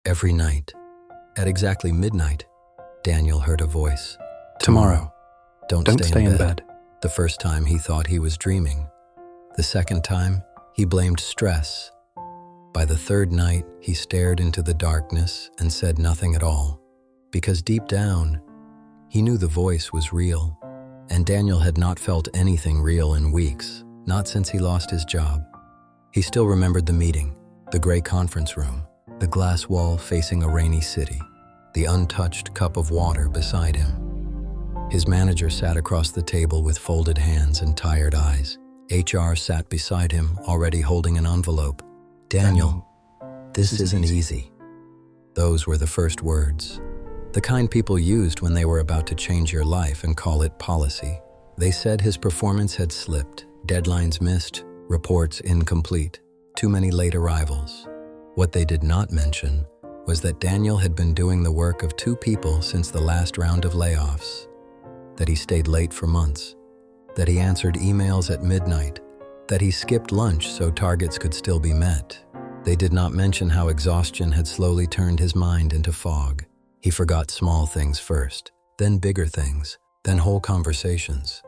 Every night, at exactly midnight, Daniel heard a voice. Tomorrow, Don't stay in bed. The first time he thought he was dreaming. The second time, he blamed stress. By the third night, he stared into the darkness and said nothing at all, because deep down, he knew the voice was real, and Daniel had not felt anything real in weeks, not since he lost his job. He still remembered the meeting, the gray conference room, the glass wall facing a rainy city, the untouched cup of water beside him. His manager sat across the table with folded hands and tired eyes. HR sat beside him, already holding an envelope. Daniel, this isn't easy. Those were the first words. The kind people used when they were about to change your life and call it policy. They said his performance had slipped, deadlines missed, reports incomplete, too many late arrivals. What they did not mention was that Daniel had been doing the work of two people since the last round of layoffs, that he stayed late for months, that he answered emails at midnight, that he skipped lunch so targets could still be met. They did not mention how exhaustion had slowly turned his mind into fog. He forgot small things first, then bigger things, then whole conversations.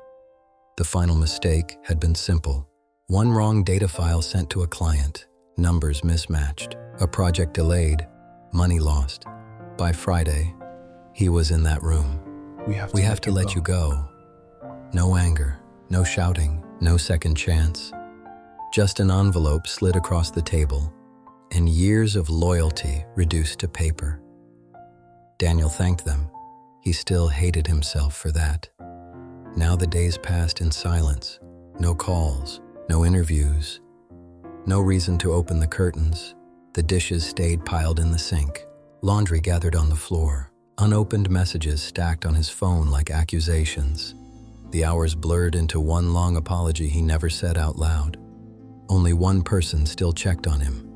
The final mistake had been simple. One wrong data file sent to a client, numbers mismatched, a project delayed, money lost. By Friday, he was in that room. We have to let you go. No anger, no shouting, no second chance. Just an envelope slid across the table, and years of loyalty reduced to paper. Daniel thanked them. He still hated himself for that. Now the days passed in silence. No calls, no interviews, no reason to open the curtains. The dishes stayed piled in the sink. Laundry gathered on the floor. Unopened messages stacked on his phone like accusations. The hours blurred into one long apology he never said out loud. Only one person still checked on him,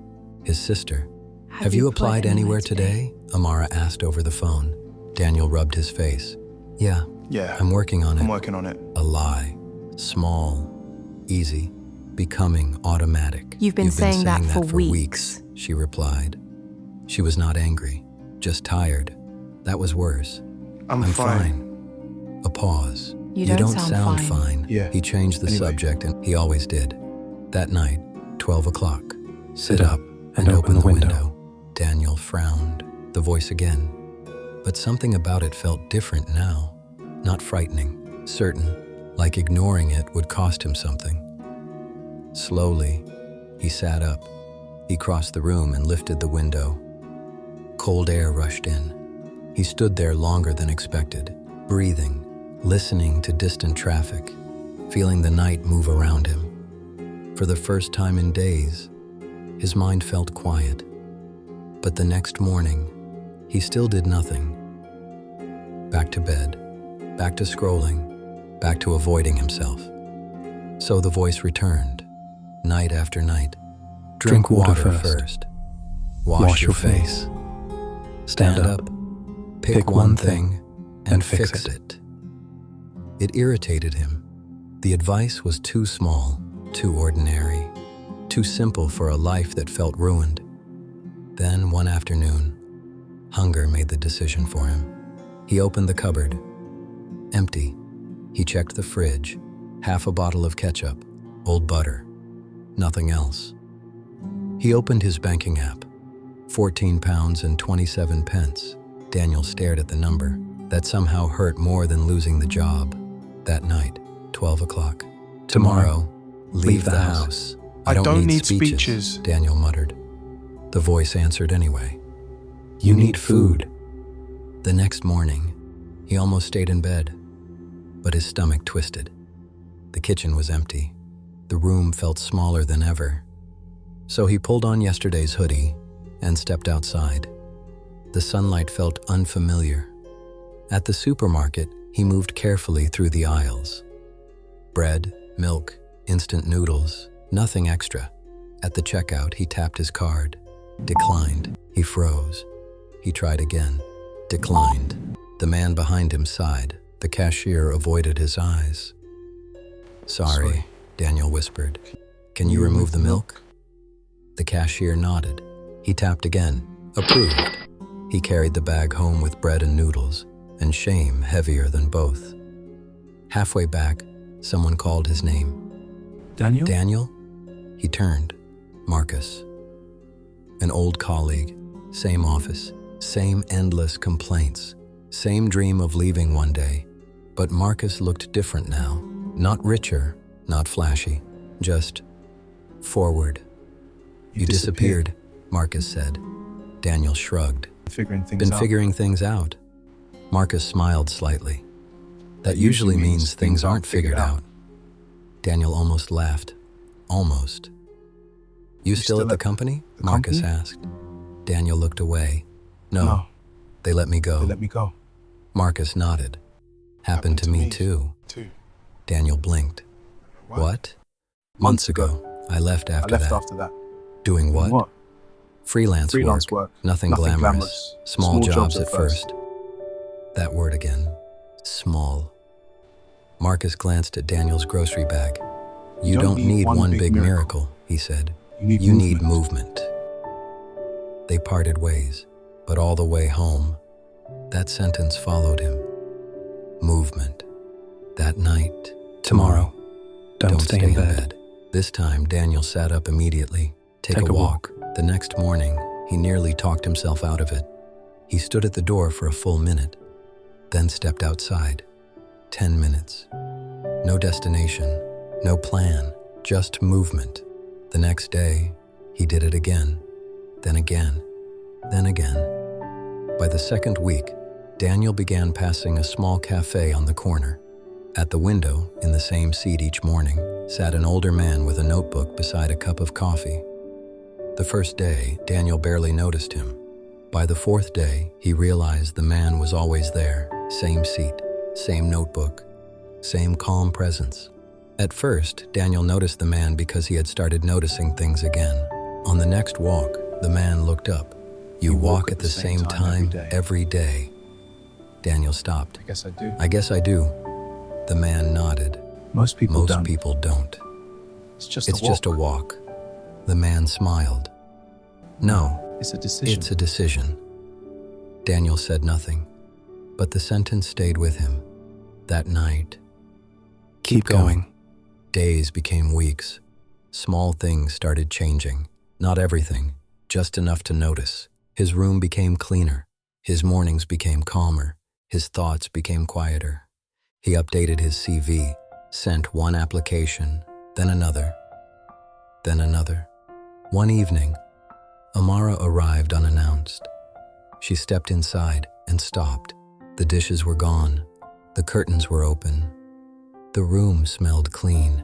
his sister. Have you applied anywhere today? Amara asked over the phone. Daniel rubbed his face. Yeah, I'm working on it. A lie. Small, easy, becoming automatic. You've been saying that for weeks, she replied. She was not angry, just tired. That was worse. I'm fine. A pause. You don't sound fine. Yeah. He changed the subject, and he always did. That night, 12 o'clock. Sit up and open the window. Daniel frowned. The voice again. But something about it felt different now. Not frightening, certain, like ignoring it would cost him something. Slowly, he sat up. He crossed the room and lifted the window. Cold air rushed in. He stood there longer than expected, breathing, listening to distant traffic, feeling the night move around him. For the first time in days, his mind felt quiet. But the next morning, he still did nothing. Back to bed, back to scrolling, back to avoiding himself. So the voice returned, night after night. Drink water first. Wash your face. Stand up. Pick one thing and fix it. It irritated him. The advice was too small, too ordinary, too simple for a life that felt ruined. Then, one afternoon, hunger made the decision for him. He opened the cupboard. Empty. He checked the fridge. Half a bottle of ketchup, old butter, nothing else. He opened his banking app. £14 and 27 pence. Daniel stared at the number. That somehow hurt more than losing the job. That night, 12 o'clock. Tomorrow, leave the house. I don't need speeches, Daniel muttered. The voice answered anyway. You need food. The next morning, he almost stayed in bed, but his stomach twisted. The kitchen was empty. The room felt smaller than ever. So he pulled on yesterday's hoodie and stepped outside. The sunlight felt unfamiliar. At the supermarket, he moved carefully through the aisles. Bread, milk, instant noodles, nothing extra. At the checkout, he tapped his card. Declined. He froze. He tried again. Declined. The man behind him sighed. The cashier avoided his eyes. Sorry, Daniel whispered. Can you remove the milk? The cashier nodded. He tapped again. Approved. He carried the bag home with bread and noodles, and shame heavier than both. Halfway back, someone called his name. Daniel? Daniel? He turned. Marcus. An old colleague, same office, same endless complaints, same dream of leaving one day. But Marcus looked different now. Not richer, not flashy, just forward. You disappeared, Marcus said. Daniel shrugged. Been figuring things out. Marcus smiled slightly. That usually means things aren't figured out. Daniel almost laughed. Almost. You still at the company? Marcus asked. Daniel looked away. No. They let me go. Marcus nodded. Happened to me too. Daniel blinked. What? Months ago. I left after that. Doing what? Freelance work. Nothing glamorous. Small jobs at first. That word again. Small. Marcus glanced at Daniel's grocery bag. You don't need one big miracle, he said. You need movement. They parted ways, but all the way home, that sentence followed him. Movement. That night. Tomorrow. Don't stay in bed. This time, Daniel sat up immediately. Take a walk. The next morning, he nearly talked himself out of it. He stood at the door for a full minute, then stepped outside. 10 minutes. No destination, no plan, just movement. The next day, he did it again, then again, then again. By the second week, Daniel began passing a small cafe on the corner. At the window, in the same seat each morning, sat an older man with a notebook beside a cup of coffee. The first day, Daniel barely noticed him. By the fourth day, he realized the man was always there, same seat, same notebook, same calm presence. At first, Daniel noticed the man because he had started noticing things again. On the next walk, the man looked up. You walk at the same time every day. Daniel stopped. I guess I do. The man nodded. Most people don't. It's just a walk. The man smiled. No, It's a decision. it's a decision. Daniel said nothing, but the sentence stayed with him. That night, Keep going. days became weeks. Small things started changing. Not everything, just enough to notice. His room became cleaner. His mornings became calmer. His thoughts became quieter. He updated his CV, sent one application, then another, then another. One evening, Amara arrived unannounced. She stepped inside and stopped. The dishes were gone. The curtains were open. The room smelled clean.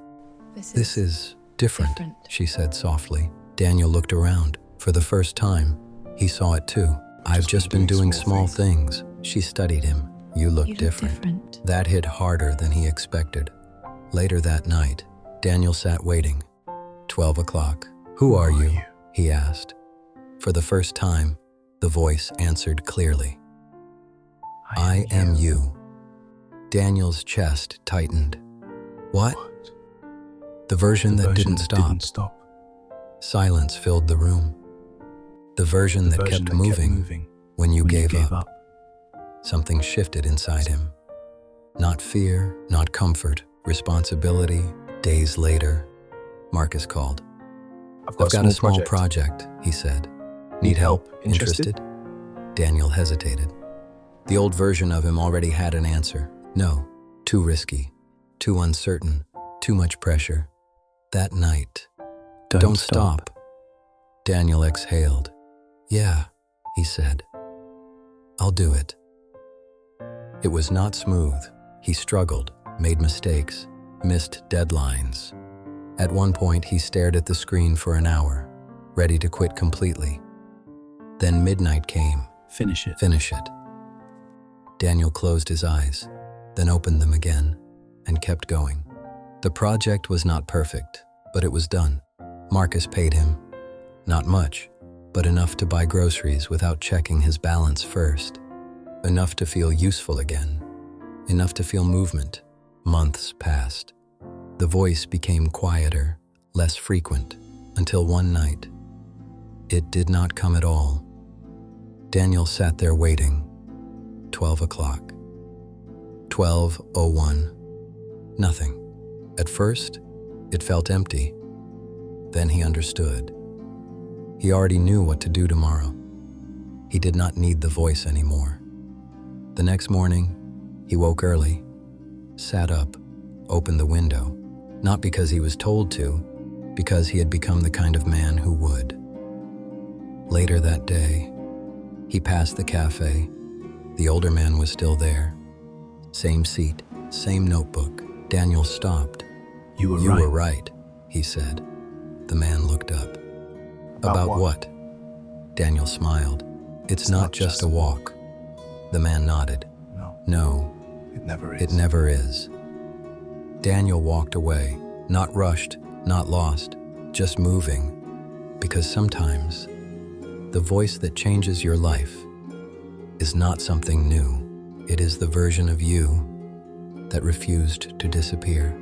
This is different, she said softly. Daniel looked around. For the first time, he saw it too. I've just been doing small things. She studied him. You look different. That hit harder than he expected. Later that night, Daniel sat waiting. 12 o'clock. Who are you? He asked. For the first time, the voice answered clearly. I am you. Daniel's chest tightened. What? The version that didn't stop. Silence filled the room. The version that kept moving when you gave up. Something shifted inside him. Not fear, not comfort, responsibility. Days later, Marcus called. I've got a small project, he said. Need help? Interested? Daniel hesitated. The old version of him already had an answer. No, too risky, too uncertain, too much pressure. That night, don't stop. Daniel exhaled. Yeah, he said. I'll do it. It was not smooth. He struggled, made mistakes, missed deadlines. At one point, he stared at the screen for an hour, ready to quit completely. Then midnight came. Finish it. Daniel closed his eyes, then opened them again, and kept going. The project was not perfect, but it was done. Marcus paid him. Not much, but enough to buy groceries without checking his balance first. Enough to feel useful again. Enough to feel movement. Months passed. The voice became quieter, less frequent, until one night. It did not come at all. Daniel sat there waiting. 12 o'clock. 12:01. Nothing. At first, it felt empty. Then he understood. He already knew what to do tomorrow. He did not need the voice anymore. The next morning, he woke early, sat up, opened the window, not because he was told to, because he had become the kind of man who would. Later that day, he passed the cafe. The older man was still there. Same seat, same notebook. Daniel stopped. You were "You right. were right," he said. The man looked up. About what? Daniel smiled. It's not just a walk. The man nodded. No, It never it never is. Daniel walked away, not rushed, not lost, just moving, because sometimes the voice that changes your life is not something new. It is the version of you that refused to disappear,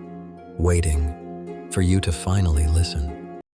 waiting for you to finally listen.